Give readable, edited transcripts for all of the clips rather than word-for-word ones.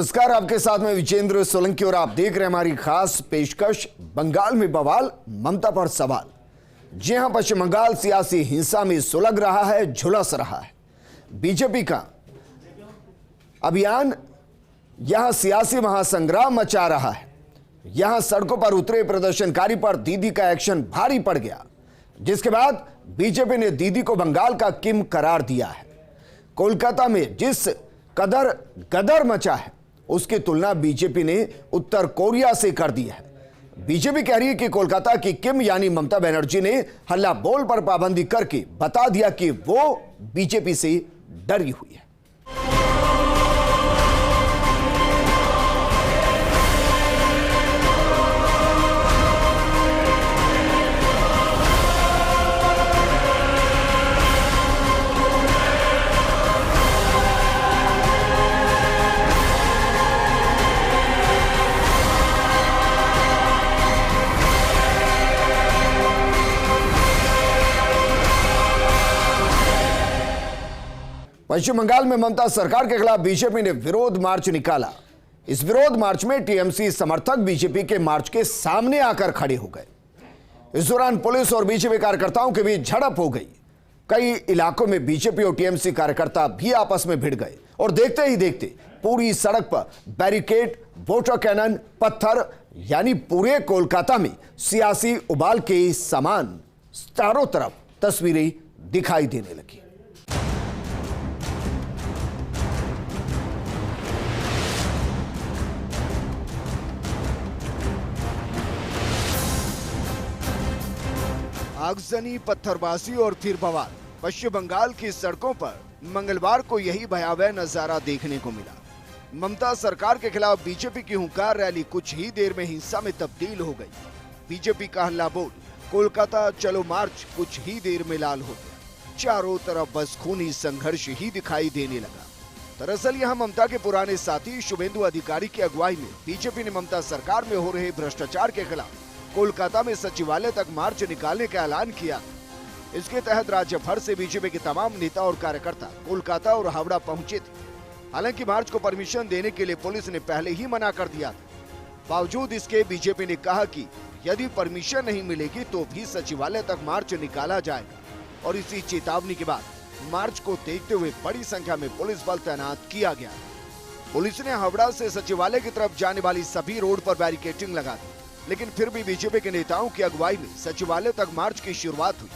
नमस्कार, आपके साथ में विजेंद्र सोलंकी और आप देख रहे हैं हमारी खास पेशकश बंगाल में बवाल, ममता पर सवाल। जी हां, पश्चिम बंगाल सियासी हिंसा में सुलग रहा है, झुलस रहा है। बीजेपी का अभियान यहां सियासी महासंग्राम मचा रहा है। यहां सड़कों पर उतरे प्रदर्शनकारी पर दीदी का एक्शन भारी पड़ गया, जिसके बाद बीजेपी ने दीदी को बंगाल का किम करार दिया है। कोलकाता में जिस कदर गदर मचा है, उसकी तुलना बीजेपी ने उत्तर कोरिया से कर दी है। बीजेपी कह रही है कि कोलकाता की किम यानी ममता बनर्जी ने हल्ला बोल पर पाबंदी करके बता दिया कि वो बीजेपी से डरी हुई है। पश्चिम बंगाल में ममता सरकार के खिलाफ बीजेपी ने विरोध मार्च निकाला। इस विरोध मार्च में टीएमसी समर्थक बीजेपी के मार्च के सामने आकर खड़े हो गए। इस दौरान पुलिस और बीजेपी कार्यकर्ताओं के बीच झड़प हो गई। कई इलाकों में बीजेपी और टीएमसी कार्यकर्ता भी आपस में भिड़ गए और देखते ही देखते पूरी सड़क पर बैरिकेड, वाटर कैनन, पत्थर, यानी पूरे कोलकाता में सियासी उबाल के समान चारों तरफ तस्वीरें दिखाई देने लगी। आगजनी, पत्थरबाजी और फिर बवाल। पश्चिम बंगाल की सड़कों पर मंगलवार को यही भयावह नजारा देखने को मिला। ममता सरकार के खिलाफ बीजेपी की हुंकार रैली कुछ ही देर में हिंसा में तब्दील हो गई। बीजेपी का हल्ला बोल, कोलकाता चलो मार्च कुछ ही देर में लाल हो गया। चारों तरफ बस खूनी संघर्ष ही दिखाई देने लगा। दरअसल यहां ममता के पुराने साथी शुभेंदु अधिकारी की अगुवाई में बीजेपी ने ममता सरकार में हो रहे भ्रष्टाचार के खिलाफ कोलकाता में सचिवालय तक मार्च निकालने का ऐलान किया। इसके तहत राज्य भर से बीजेपी के तमाम नेता और कार्यकर्ता कोलकाता और हावड़ा पहुंचे थे। हालांकि मार्च को परमिशन देने के लिए पुलिस ने पहले ही मना कर दिया था। बावजूद इसके बीजेपी ने कहा कि यदि परमिशन नहीं मिलेगी तो भी सचिवालय तक मार्च निकाला जाएगा और इसी चेतावनी के बाद मार्च को देखते हुए बड़ी संख्या में पुलिस बल तैनात किया गया। पुलिस ने हावड़ा से सचिवालय की तरफ जाने वाली सभी रोड पर बैरिकेडिंग लगा दी, लेकिन फिर भी बीजेपी के नेताओं की अगुवाई में सचिवालय तक मार्च की शुरुआत हुई।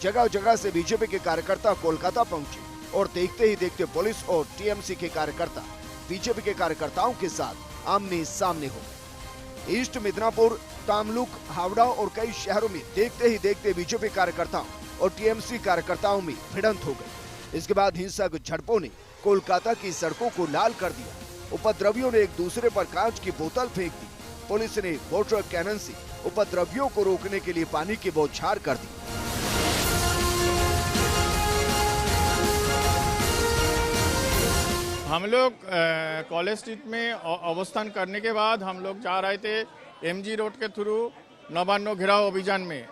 जगह जगह से बीजेपी के कार्यकर्ता कोलकाता पहुंचे और देखते ही देखते पुलिस और टीएमसी के कार्यकर्ता बीजेपी के कार्यकर्ताओं के साथ आमने सामने हो गए। ईस्ट मिदनापुर, तामलुक, हावड़ा और कई शहरों में देखते ही देखते बीजेपी कार्यकर्ताओं और टीएमसी कार्यकर्ताओं में भिड़ंत हो गई। इसके बाद हिंसक झड़पों ने कोलकाता की सड़कों को लाल कर दिया। उपद्रवियों ने एक दूसरे पर कांच की बोतल फेंक दी। पुलिस ने वाटर कैनन से उपद्रवियों को रोकने के लिए पानी की बौछार कर दी। हम लोग कॉलेज स्ट्रीट में अवस्थान करने के बाद हम लोग जा रहे थे एमजी रोड के थ्रू नवान्न घेराव अभियान में।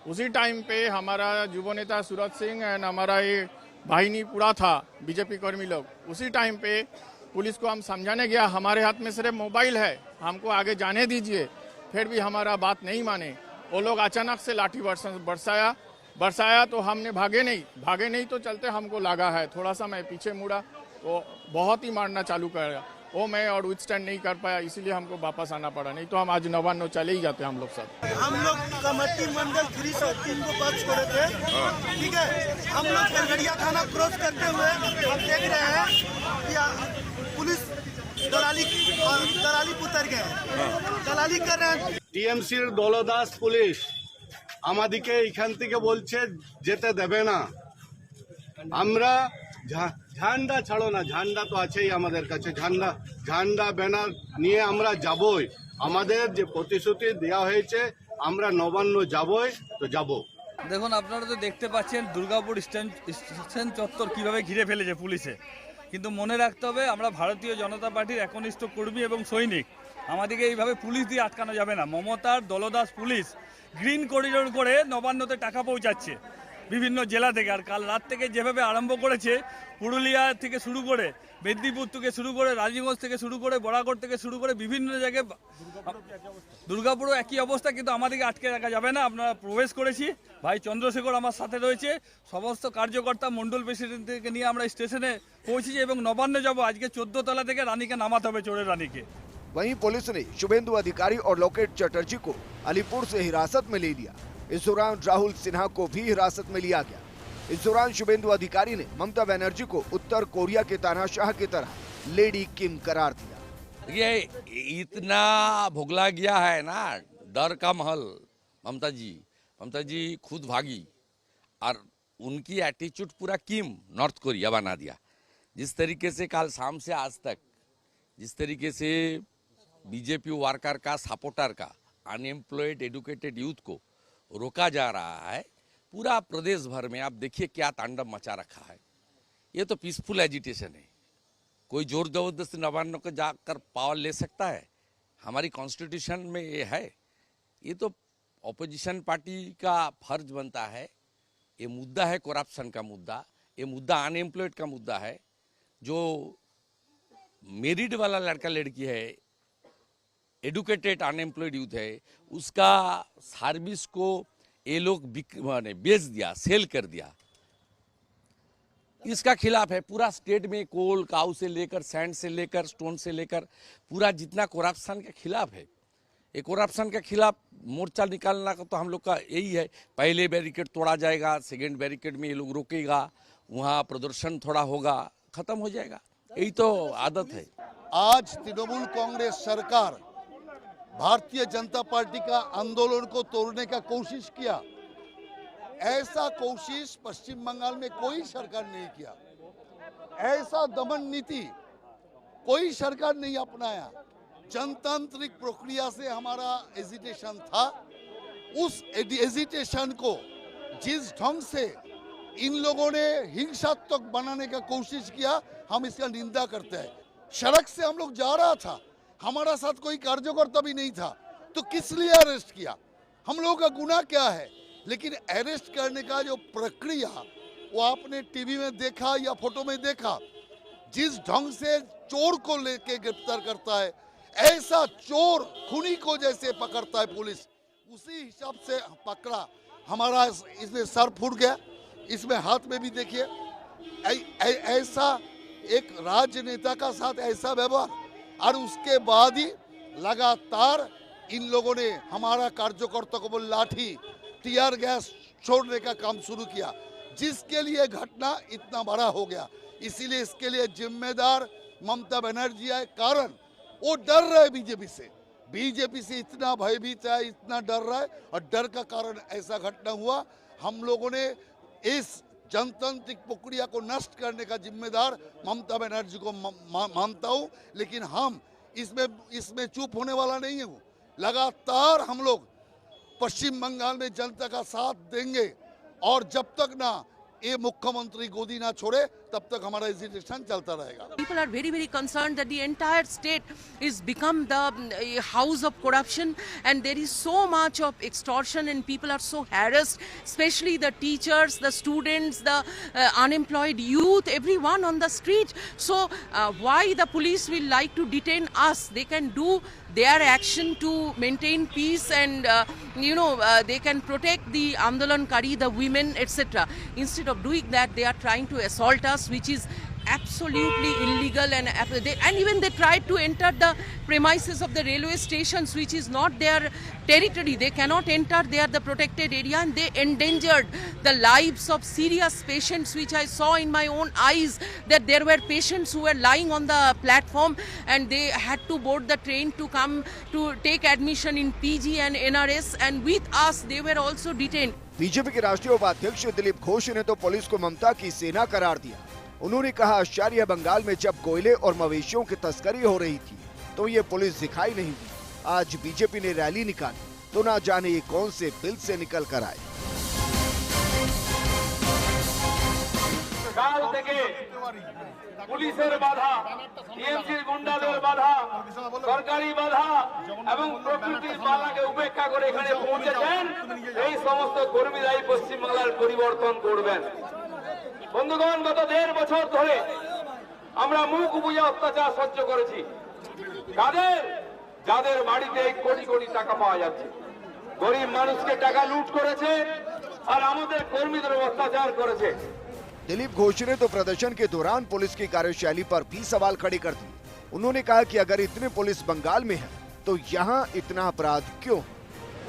उसी टाइम पे हमारा युवा नेता सूरज सिंह एंड हमारा ये वाहिनी पूरा था, बीजेपी कर्मी लोग। उसी टाइम पे पुलिस को हम समझाने गया, हमारे हाथ में सिर्फ मोबाइल है, हमको आगे जाने दीजिए। फिर भी हमारा बात नहीं माने। वो लोग अचानक से लाठी बरसाया तो हमने भागे नहीं तो चलते हमको लगा है। थोड़ा सा मैं पीछे मुड़ा तो बहुत ही मारना चालू कर वो मैं और विथ स्टैंड नहीं कर पाया, इसीलिए हमको वापस आना पड़ा। नहीं तो हम आज नवान्न चले ही जाते हम लोग सब। हम लोग कमेटी मंडल 303 को पक्ष करे थे, ठीक है। हम लोग गड़गड़िया थाना क्रॉस करते हुए हम देख रहे हैं कि पुलिस दलाली उतर गए, दलाली कर रहे हैं। টিএমসির দলদাস পুলিশ আমাদেরকে এখান থেকে বলছে যেতে দেবে না। আমরা ঝান্ডা ছাড়ো না, ঝান্ডা তো আছেই আমাদের কাছে, ঝান্ডা ব্যানার নিয়ে আমরা যাবই। আমাদের যে প্রতিশ্রুতি দেওয়া হয়েছে আমরা নবান্ন যাবই, তো যাব। দেখুন, আপনারা তো দেখতে পাচ্ছেন দুর্গাপুর স্টেশন চত্বর কিভাবে ঘিরে ফেলেছে পুলিশে। কিন্তু মনে রাখতে হবে, আমরা ভারতীয় জনতা পার্টির একনিষ্ঠ কর্মী এবং সৈনিক। আমাদেরকে এইভাবে পুলিশ দিয়ে আটকানো যাবে না। মমতার দলদাস পুলিশ গ্রিন করিডোর করে নবান্নতে টাকা পৌঁছাচ্ছে। বিভিন্ন জেলা থেকে। আর কাল রাত থেকে যেভাবে আরম্ভ করেছে, পুরুলিয়া থেকে শুরু করে মেদিনীপুর থেকে শুরু করে রাজীগঞ্জ থেকে শুরু করে বরাকর থেকে শুরু করে বিভিন্ন জায়গায়, দুর্গাপুরও একই অবস্থা, কিন্তু আমাদেরকে আটকে রাখা যাবে না। আমরা প্রবেশ করেছি, ভাই চন্দ্রশেখর আমার সাথে রয়েছে, সমস্ত কার্যকর্তা মন্ডল প্রেসিডেন্টকে নিয়ে আমরা স্টেশনে পৌঁছেছি এবং নবান্ন যাব। আজকে 14 তলা থেকে রানীকে নামাতে হবে, চোরের रानी के। वहीं पुलिस ने शुभेंदु अधिकारी और लोकेट चटर्जी को अलीपुर से हिरासत में ले लिया। इस दौरान राहुल सिन्हा को भी हिरासत में लिया गया। इस दौरान शुभेंदु अधिकारी ने ममता बनर्जी को उत्तर कोरिया के तानाशाह की तरह लेडी किम करार दिया। ये इतना भुगला गया है ना, डर का महल। ममता जी खुद भागी और उनकी एटीट्यूड पूरा किम नॉर्थ कोरिया बना दिया। जिस तरीके से कल शाम से आज तक जिस तरीके से बीजेपी वर्कर का सपोर्टर का अनएम्प्लॉयड एडुकेटेड यूथ को रोका जा रहा है, पूरा प्रदेश भर में आप देखिए क्या तांडव मचा रखा है। ये तो पीसफुल एजिटेशन है। कोई जोर जबरदस्ती नवान्नों को जाकर पावर ले सकता है? हमारी कॉन्स्टिट्यूशन में ये है। ये तो ऑपोजिशन पार्टी का फर्ज बनता है। ये मुद्दा है करप्शन का मुद्दा, ये मुद्दा अनएम्प्लॉयड का मुद्दा है। जो मेरिट वाला लड़का लड़की है, एडुकेटेड अनएम्प्लॉयड यूथ है, उसका सर्विस को ये लोग बेच दिया, सेल कर दिया। इसका खिलाफ है पूरा स्टेट में। कोल काऊ से लेकर सैंड से लेकर स्टोन से लेकर पूरा जितना करप्शन के खिलाफ है, ये करप्शन के खिलाफ मोर्चा निकालना का तो हम लोग का यही है। पहले बैरिकेड तोड़ा जाएगा, सेकेंड बैरिकेड में ये लोग रोकेगा, वहाँ प्रदर्शन थोड़ा होगा, खत्म हो जाएगा। यही तो आदत है। आज तृणमूल कांग्रेस सरकार भारतीय जनता पार्टी का आंदोलन को तोड़ने का कोशिश किया। ऐसा कोशिश पश्चिम बंगाल में कोई सरकार नहीं किया। ऐसा दमन नीति कोई सरकार नहीं अपनाया। जनतांत्रिक प्रक्रिया से हमारा एजिटेशन था। उस एजिटेशन को जिस ढंग से इन लोगों ने हिंसात्मक बनाने का कोशिश किया, हम इसका निंदा करते हैं। सड़क से हम लोग जा रहा था, हमारा साथ कोई कार्यकर्ता भी नहीं था, तो किस लिए अरेस्ट किया? हम लोगों का गुनाह क्या है? लेकिन अरेस्ट करने का जो प्रक्रिया वो आपने टीवी में देखा या फोटो में देखा। जिस ढंग से चोर को लेके गिरफ्तार करता है, ऐसा चोर खूनी को जैसे पकड़ता है पुलिस, उसी हिसाब से पकड़ा। हमारा इसमें सर फूट गया, इसमें हाथ में भी देखिए। ऐसा एक राजनेता का साथ ऐसा व्यवहार, और उसके बाद ही लगातार इन लोगों ने हमारा कार्यकर्ता को लाठी टीयर गैस छोड़ने का काम शुरू किया, जिसके लिए घटना इतना बड़ा हो गया। इसीलिए इसके लिए जिम्मेदार ममता बनर्जी है। कारण वो डर रहा है बीजेपी से इतना भयभीत है, इतना डर रहा है, और डर का कारण ऐसा घटना हुआ। हम लोगों ने इस जनतांत्रिक प्रक्रिया को नष्ट करने का जिम्मेदार ममता बनर्जी को मानता हूं। लेकिन हम इसमें चुप होने वाला नहीं हूं। लगातार हम लोग पश्चिम बंगाल में जनता का साथ देंगे, और जब तक ना ये मुख्यमंत्री गोदी ना छोड़े तब तक हमारा एजिटेशन चलता रहेगा। People are very, very concerned that the entire state is become the house of corruption, and there is so much of extortion, and people are so harassed, especially the teachers, the students, the unemployed youth, everyone on the street. So why the police will like to detain us? They can do their action to maintain peace, and they can protect the Andolankari, the women, etc. Instead of doing that, they are trying to assault us, which is absolutely illegal, and even they tried to enter the premises of the railway stations, which is not their territory. They cannot enter there, the protected area, and they endangered the lives of serious patients, which I saw in my own eyes, that there were patients who were lying on the platform, and they had to board the train to come to take admission in PG and NRS, and with us they were also detained. BJP के राष्ट्रीय उपाध्यक्ष दिलीप घोष ने तो police को ममता की सेना करार दिया। उन्होंने कहा, आश्चर्य बंगाल में जब कोयले और मवेशियों की तस्करी हो रही थी तो ये पुलिस दिखाई नहीं दी। आज बीजेपी ने रैली निकाली तो ना जाने ये कौन से बिल से निकल कर आए। পুলিশের বাধা, টিএমসির গুন্ডাদের বাধা, সরকারি বাধা এবং প্রকৃতির বাধাকে উপেক্ষা করে এখানে পৌঁছেছেন এই সমস্ত কর্মীরাই পশ্চিমবাংলার পরিবর্তন করবেন। বন্ধুগণ, গত 1.5 বছর ধরে আমরা মুখ বুজে অত্যাচার সহ্য করেছি। যাদের বাড়িতে কোটি কোটি টাকা পাওয়া যাচ্ছে, गरीब मानुष के टाका लूट करेছে और আমাদের কর্মীদের অত্যাচার করেছে। दिलीप घोष ने तो प्रदर्शन के दौरान पुलिस की कार्यशैली पर भी सवाल खड़े कर दिए। उन्होंने कहा कि अगर इतने पुलिस बंगाल में है तो यहाँ इतना अपराध क्यों?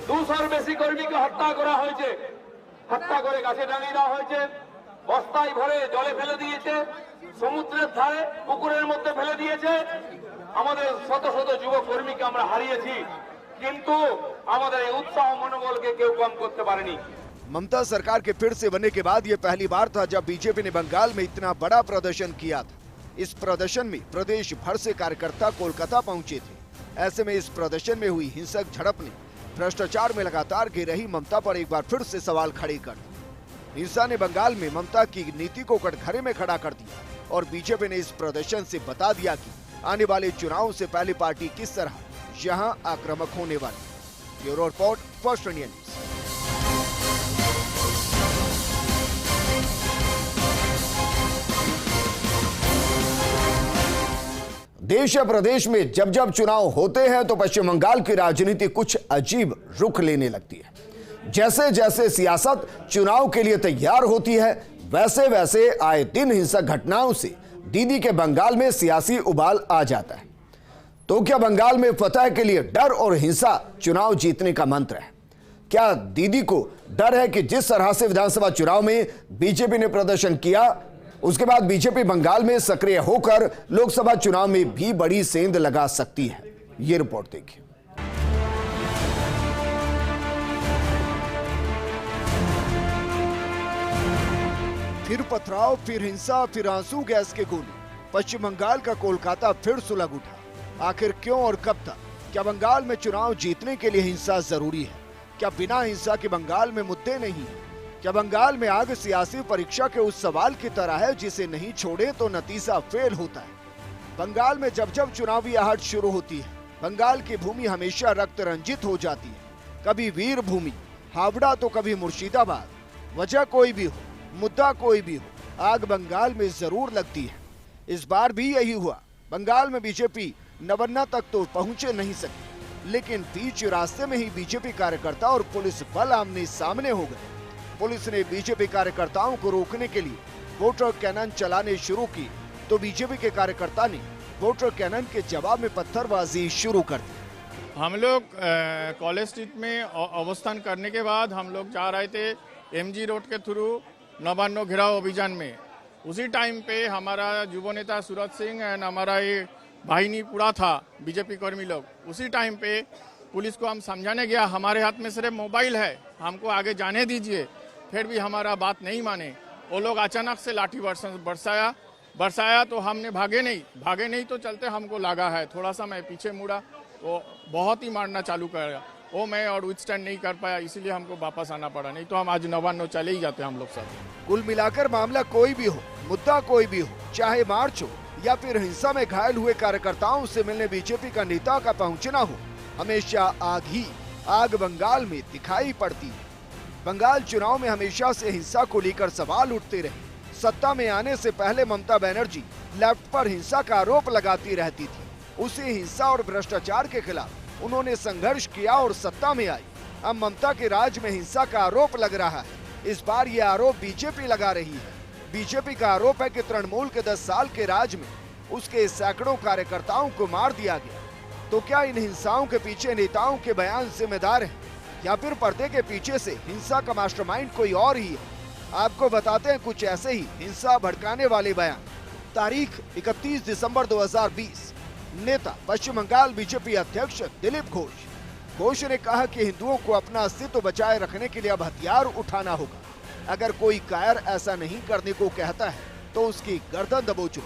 200 বেশি কর্মীকে হত্যা করা হয়েছে, হত্যা করে গাছে টাঙিয়ে দেওয়া হয়েছে, বস্তায় ভরে জলে ফেলে দিয়েছে, সমুদ্রের ধারে পুকুরের মধ্যে ফেলে দিয়েছে। আমাদের শত শত যুব কর্মীকে আমরা হারিয়েছি, কিন্তু আমাদের এই উৎসাহ মনোবলকে কেউ কম করতে পারেনি। ममता सरकार के फिर से बनने के बाद ये पहली बार था जब बीजेपी ने बंगाल में इतना बड़ा प्रदर्शन किया था। इस प्रदर्शन में प्रदेश भर से कार्यकर्ता कोलकाता पहुंचे थे। ऐसे में इस प्रदर्शन में हुई हिंसक झड़प ने भ्रष्टाचार में लगातार घिर रही ममता पर एक बार फिर से सवाल खड़े कर दिए। हिंसा ने बंगाल में ममता की नीति को कटघरे में खड़ा कर दिया और बीजेपी ने इस प्रदर्शन से बता दिया कि आने वाले चुनाव से पहले पार्टी किस तरह यहाँ आक्रामक होने वाली। Bureau report, first India news. देश या प्रदेश में जब जब चुनाव होते हैं तो पश्चिम बंगाल की राजनीति कुछ अजीब रुख लेने लगती है। जैसे जैसे सियासत चुनाव के लिए तैयार होती है वैसे वैसे आए दिन हिंसक घटनाओं से दीदी के बंगाल में सियासी उबाल आ जाता है। तो क्या बंगाल में फतह के लिए डर और हिंसा चुनाव जीतने का मंत्र है? क्या दीदी को डर है कि जिस तरह से विधानसभा चुनाव में बीजेपी ने प्रदर्शन किया उसके बाद बीजेपी बंगाल में सक्रिय होकर लोकसभा चुनाव में भी बड़ी सेंध लगा सकती है? ये रिपोर्ट देखिए। फिर पथराव, फिर हिंसा, फिर आंसू गैस के गोले। पश्चिम बंगाल का कोलकाता फिर सुलग उठा। आखिर क्यों और कब तक? क्या बंगाल में चुनाव जीतने के लिए हिंसा जरूरी है? क्या बिना हिंसा के बंगाल में मुद्दे नहीं है? क्या बंगाल में आग सियासी परीक्षा के उस सवाल की तरह है जिसे नहीं छोड़े तो नतीजा फेल होता है? बंगाल में जब जब चुनावी आहट शुरू होती है बंगाल की भूमि हमेशा रक्त रंजित हो जाती है। कभी वीर भूमि हावड़ा तो कभी मुर्शिदाबाद। वजह कोई भी हो, मुद्दा कोई भी हो, आग बंगाल में जरूर लगती है। इस बार भी यही हुआ। बंगाल में बीजेपी नवन्ना तक तो पहुंचे नहीं सकी, लेकिन बीच रास्ते में ही बीजेपी कार्यकर्ता और पुलिस बल आमने सामने हो गए। पुलिस ने बीजेपी कार्यकर्ताओं को रोकने के लिए वोटर कैनन चलाने शुरू की तो बीजेपी के कार्यकर्ता ने वोटर कैनन के जवाब में पत्थरबाजी शुरू कर दी। हम लोग कॉलेज स्ट्रीट में अवस्थान करने के बाद हम लोग जा रहे थे एमजी रोड के थ्रू नवान्न घेराव अभियान में। उसी टाइम पे हमारा युवा नेता सूरज सिंह एंड हमारा ये वाहिनी पूरा था बीजेपी कर्मी लोग। उसी टाइम पे पुलिस को हम समझाने गया, हमारे हाथ में सिर्फ मोबाइल है, हमको आगे जाने दीजिए, फिर भी हमारा बात नहीं माने। वो लोग अचानक से लाठी बरसाया तो हमने भागे नहीं तो चलते हमको लगा है। थोड़ा सा मैं पीछे मुड़ा तो बहुत ही मारना चालू कर वो मैं और विथ स्टैंड नहीं कर पाया, इसीलिए हमको वापस आना पड़ा, नहीं तो हम आज नवान्न चले ही जाते हम लोग सब। कुल मिलाकर मामला कोई भी हो, मुद्दा कोई भी हो, चाहे मार्च हो या फिर हिंसा में घायल हुए कार्यकर्ताओं से मिलने बीजेपी का नेता का पहुंचना हो, हमेशा आग बंगाल में दिखाई पड़ती है। बंगाल चुनाव में हमेशा से हिंसा को लेकर सवाल उठते रहे। सत्ता में आने से पहले ममता बनर्जी लेफ्ट पर हिंसा का आरोप लगाती रहती थी। उसी हिंसा और भ्रष्टाचार के खिलाफ उन्होंने संघर्ष किया और सत्ता में आई। अब ममता के राज में हिंसा का आरोप लग रहा है। इस बार ये आरोप बीजेपी लगा रही है। बीजेपी का आरोप है कि तृणमूल के 10 साल के राज में उसके सैकड़ों कार्यकर्ताओं को मार दिया गया। तो क्या इन हिंसाओं के पीछे नेताओं के बयान जिम्मेदार हैं या फिर पर्दे के पीछे से हिंसा का मास्टरमाइंड कोई और ही है? आपको बताते हैं कुछ ऐसे ही हिंसा भड़काने वाले बयान। तारीख 31 दिसंबर 2020। नेता पश्चिम बंगाल बीजेपी अध्यक्ष दिलीप घोष ने कहा कि हिंदुओं को अपना अस्तित्व बचाए रखने के लिए अब हथियार उठाना होगा। अगर कोई कायर ऐसा नहीं करने को कहता है तो उसकी गर्दन दबोचो।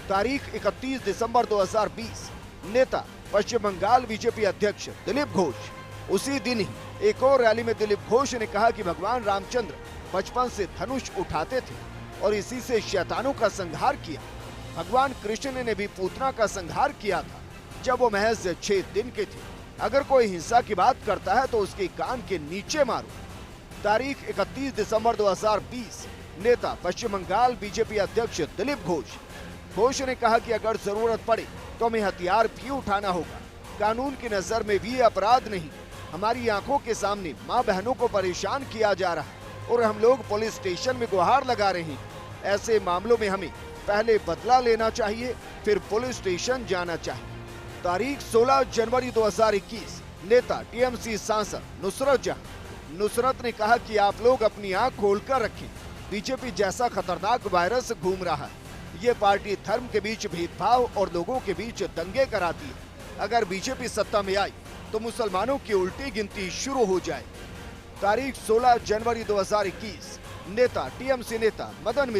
तारीख 31 दिसंबर 2020। नेता पश्चिम बंगाल बीजेपी अध्यक्ष दिलीप घोष। उसी दिन ही एक और रैली में दिलीप घोष ने कहा कि भगवान रामचंद्र बचपन से धनुष उठाते थे और इसी से शैतानों का संहार किया। भगवान कृष्ण ने भी पूतना का संहार किया था जब वो महज 6 दिन के थे। अगर कोई हिंसा की बात करता है तो उसके कान के नीचे मारो। तारीख 31 दिसंबर 2020। नेता पश्चिम बंगाल बीजेपी अध्यक्ष दिलीप घोष ने कहा कि अगर जरूरत पड़े तो हमें हथियार भी उठाना होगा। कानून की नजर में भी अपराध नहीं। हमारी आंखों के सामने माँ बहनों को परेशान किया जा रहा है और हम लोग पुलिस स्टेशन में गुहार लगा रहे हैं। ऐसे मामलों में हमें पहले बदला लेना चाहिए, फिर पुलिस स्टेशन जाना चाहिए। तारीख 16 जनवरी 2021। नेता टीएमसी सांसद नुसरत जहां। नुसरत ने कहा कि आप लोग अपनी आंख खोलकर रखें। बीजेपी जैसा खतरनाक वायरस घूम रहा है। ये पार्टी धर्म के बीच भेदभाव और लोगों के बीच दंगे कराती है। अगर बीजेपी सत्ता में आई तो मुसलमानों की उल्टी गिनती शुरू हो जाए। तारीख 16 जनवरी 2021। नेता टीएमसी नेता मदन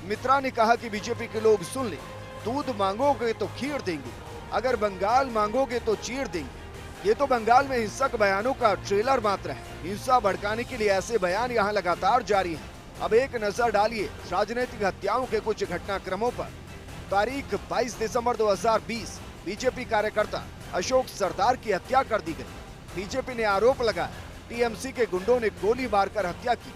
मित्रा ने कहा कि बीजेपी के लोग सुन ले, दूध मांगोगे तो खीर देंगे, अगर बंगाल मांगोगे तो चीर देंगे। ये तो बंगाल में हिंसक बयानों का ट्रेलर मात्र है। हिंसा भड़काने के लिए ऐसे बयान यहाँ लगातार जारी हैं। अब एक नजर डालिए राजनीतिक हत्याओं के कुछ घटनाक्रमों पर। तारीख 22 दिसंबर 2020। बीजेपी कार्यकर्ता अशोक सरदार की हत्या कर दी गई। बीजेपी ने आरोप लगाया टीएमसी के गुंडों ने गोली मारकर हत्या की।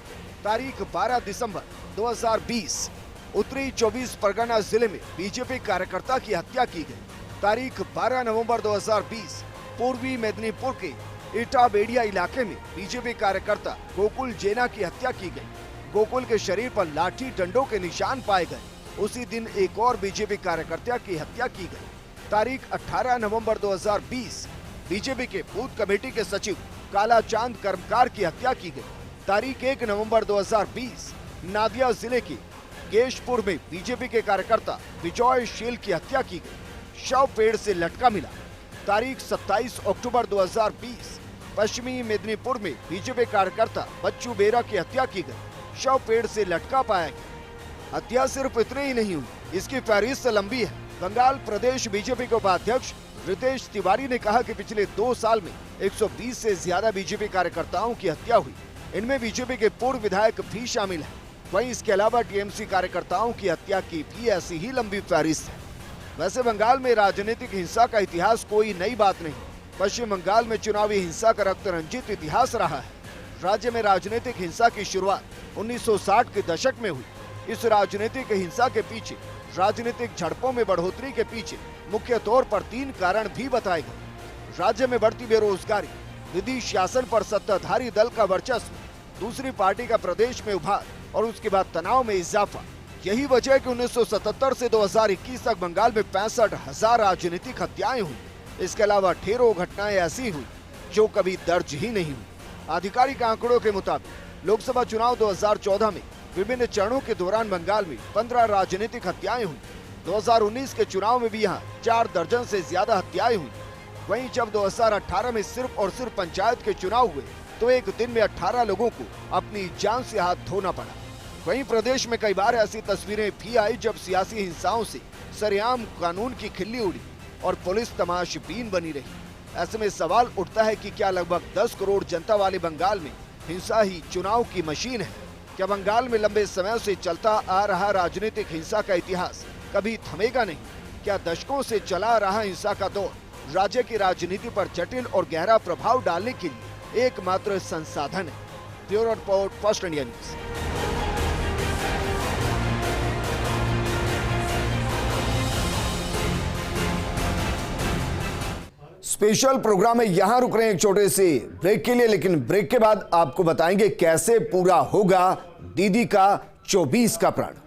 तारीख 12 दिसंबर 2020। उत्तरी 24 परगना जिले में बीजेपी कार्यकर्ता की हत्या की गई। तारीख 12 नवंबर 2020। पूर्वी मेदिनीपुर के इटाबेड़िया इलाके में बीजेपी कार्यकर्ता गोकुल जेना की हत्या की गई। गोकुल के शरीर पर लाठी डंडों के निशान पाए गए। उसी दिन एक और बीजेपी कार्यकर्ता की हत्या की गई। तारीख 18 नवंबर 2020। बीजेपी के बूथ कमेटी के सचिव काला चांद कर्मकार की हत्या की गई। तारीख 1 नवंबर 2020। नादिया जिले के केशपुर में बीजेपी के कार्यकर्ता विजय शील की हत्या की गई। शव पेड़ से लटका मिला। तारीख 27 अक्टूबर 2020। पश्चिमी मेदिनीपुर में बीजेपी कार्यकर्ता बच्चू बेरा की हत्या की गई। शव पेड़ से लटका पाया गया। हत्या सिर्फ इतने ही नहीं हुई, इसकी फहरिस्त लंबी है। बंगाल प्रदेश बीजेपी के उपाध्यक्ष रितेश तिवारी ने कहा कि पिछले 2 साल में 120 से ज्यादा बीजेपी कार्यकर्ताओं की हत्या हुई। इनमें बीजेपी के पूर्व विधायक भी शामिल हैं। वहीं इसके अलावा टीएमसी कार्यकर्ताओं की हत्या की भी ऐसी ही लंबी फहरिस्त है। वैसे बंगाल में राजनीतिक हिंसा का इतिहास कोई नई बात नहीं। पश्चिम बंगाल में चुनावी हिंसा का रक्त रंजित इतिहास रहा है। राज्य में राजनीतिक हिंसा की शुरुआत 1960 के दशक में हुई। इस राजनीतिक हिंसा के पीछे, राजनीतिक झड़पों में बढ़ोतरी के पीछे मुख्य तौर पर 3 कारण भी बताए गए। राज्य में बढ़ती बेरोजगारी, विधि शासन पर सत्ताधारी दल का वर्चस्व, दूसरी पार्टी का प्रदेश में उभार और उसके बाद तनाव में इजाफा। यही वजह है कि 1977 से 2021 तक बंगाल में 65,000 राजनीतिक हत्याएं हुई। इसके अलावा ढेरों घटनाएं ऐसी हुई जो कभी दर्ज ही नहीं हुई। आधिकारिक आंकड़ों के मुताबिक लोकसभा चुनाव 2014 में विभिन्न चरणों के दौरान बंगाल में 15 राजनीतिक हत्याएं हुई। 2019 के चुनाव में भी यहाँ 4 दर्जन से ज्यादा हत्याएं हुई। वहीं जब 2018 में सिर्फ और सिर्फ पंचायत के चुनाव हुए तो एक दिन में 18 लोगों को अपनी जान से हाथ धोना पड़ा। वहीं प्रदेश में कई बार ऐसी तस्वीरें भी आई जब सियासी हिंसाओं से सरेआम कानून की खिल्ली उड़ी और पुलिस तमाशबीन बनी रही। ऐसे में सवाल उठता है कि क्या लगभग 10 करोड़ जनता वाले बंगाल में हिंसा ही चुनाव की मशीन है? क्या बंगाल में लंबे समय से चलता आ रहा राजनीतिक हिंसा का इतिहास कभी थमेगा नहीं? क्या दशकों से चला रहा हिंसा का दौर राज्य की राजनीति पर जटिल और गहरा प्रभाव डालने के लिए एकमात्र संसाधन है? Bureau report, first India news. Special programme में यहां रुक रहे हैं एक छोटे से ब्रेक के लिए, लेकिन ब्रेक के बाद आपको बताएंगे कैसे पूरा होगा दीदी का 24 का प्रण।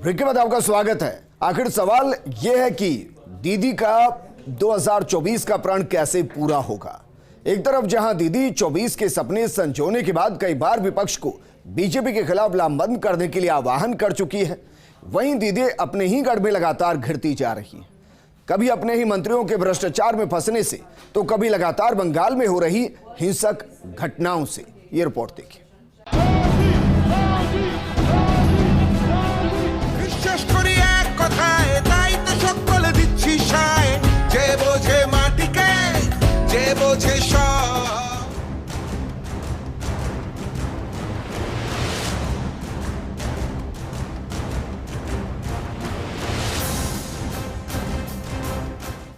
ब्रेक के बाद आपका स्वागत है। आखिर सवाल यह है कि दीदी का 2024 का प्रण कैसे पूरा होगा। एक तरफ जहां दीदी 24 के सपने संजोने के बाद कई बार विपक्ष को बीजेपी के खिलाफ लामबंद करने के लिए आह्वान कर चुकी है, वहीं दीदी अपने ही गढ़ में लगातार घिरती जा रही है। कभी अपने ही मंत्रियों के भ्रष्टाचार में फंसने से तो कभी लगातार बंगाल में हो रही हिंसक घटनाओं से। ये रिपोर्ट देखिए।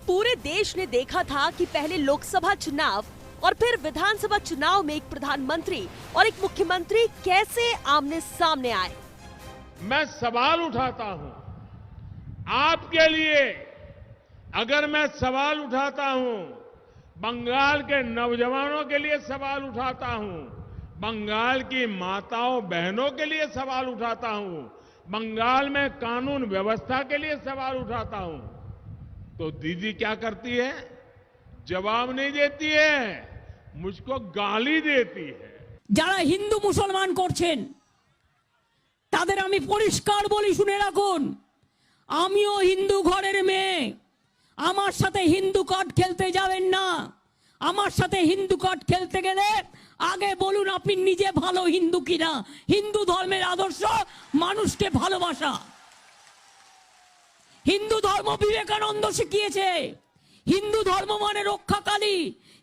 पूरे देश ने देखा था कि पहले लोकसभा चुनाव और फिर विधानसभा चुनाव में एक प्रधानमंत्री और एक मुख्यमंत्री कैसे आमने सामने आए। मैं सवाल उठाता हूं आपके लिए, अगर मैं सवाल उठाता हूं बंगाल के नौजवानों के लिए सवाल उठाता हूं, बंगाल की माताओं बहनों के लिए सवाल उठाता हूं, बंगाल में कानून व्यवस्था के लिए सवाल उठाता हूं, तो दीदी क्या करती है? जवाब नहीं देती है, मुझको गाली देती है। যারা হিন্দু মুসলমান করছেন তাদের আমি পরিষ্কার বলি, শুনে রাখুন, আমিও হিন্দু ঘরের মেয়ে, আমার সাথে হিন্দু কার্ড খেলতে যাবেন না। আমার সাথে হিন্দু কার্ড খেলতে গেলে আগে বলুন আপনি নিজে ভালো হিন্দু কিনা। হিন্দু ধর্মের আদর্শ মানুষকে ভালোবাসা। হিন্দু ধর্ম বিবেকানন্দ শিখিয়েছে। হিন্দু ধর্ম মানে রক্ষাকালী,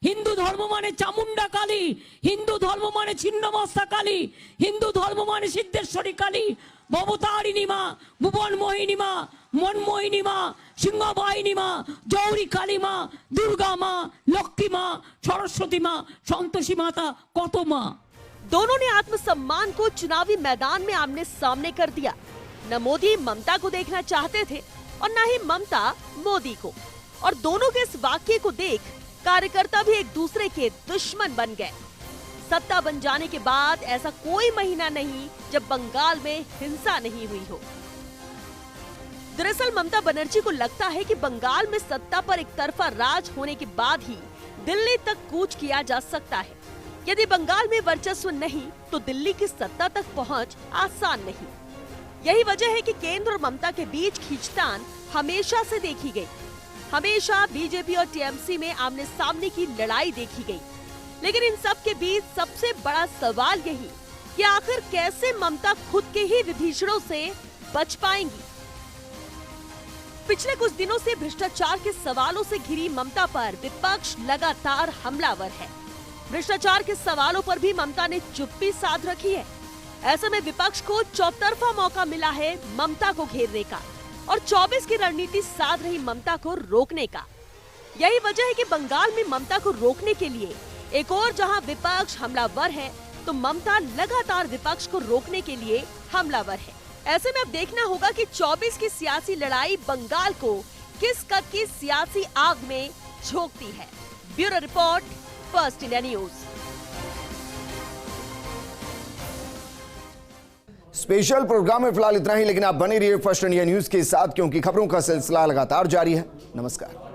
হিন্দু ধর্ম মানে চামুন্ডা কালী, হিন্দু ধর্ম মানে ছিন্নমস্তা কালী, হিন্দু ধর্ম মানে সিদ্ধেশ্বরী কালী, ভবতারিণী মা, ভুবন মোহিনী মা, মনমোহিনী মা, সিংহবাহিনী মা, জৌরি কালী মা, দুর্गा মা, লক্ষ্মী মা, सरस्वती माँ, संतोषी माता, कत माँ। दोनों ने आत्मसम्मान को चुनावी मैदान में आमने सामने कर दिया। न मोदी ममता को देखना चाहते थे और न ही ममता मोदी को, और दोनों के इस वाक्य को देख कार्यकर्ता भी एक दूसरे के दुश्मन बन गए। सत्ता बन जाने के बाद ऐसा कोई महीना नहीं जब बंगाल में हिंसा नहीं हुई हो। दरअसल ममता बनर्जी को लगता है कि बंगाल में सत्ता पर एक तरफा राज होने के बाद ही दिल्ली तक कूच किया जा सकता है। यदि बंगाल में वर्चस्व नहीं तो दिल्ली की सत्ता तक पहुंच आसान नहीं। यही वजह है कि केंद्र और ममता के बीच खींचतान हमेशा से देखी गई। हमेशा बीजेपी और टीएमसी में आमने सामने की लड़ाई देखी गई। लेकिन इन सब के बीच सबसे बड़ा सवाल यही कि आखिर कैसे ममता खुद के ही विभीषणों से बच पाएंगी। पिछले कुछ दिनों से भ्रष्टाचार के सवालों से घिरी ममता पर विपक्ष लगातार हमलावर है। भ्रष्टाचार के सवालों पर भी ममता ने चुप्पी साध रखी है। ऐसे में विपक्ष को चौतरफा मौका मिला है ममता को घेरने का और 24 की रणनीति साध रही ममता को रोकने का। यही वजह है कि बंगाल में ममता को रोकने के लिए एक और जहां विपक्ष हमलावर है, तो ममता लगातार विपक्ष को रोकने के लिए हमलावर है। ऐसे में अब देखना होगा कि 24 की सियासी लड़ाई बंगाल को किस कद की सियासी आग में झोंकती है। Bureau report, first India news. Special programme में फिलहाल इतना ही, लेकिन आप बने रहिए फर्स्ट इंडिया न्यूज के साथ, क्योंकि खबरों का सिलसिला लगातार जारी है। नमस्कार।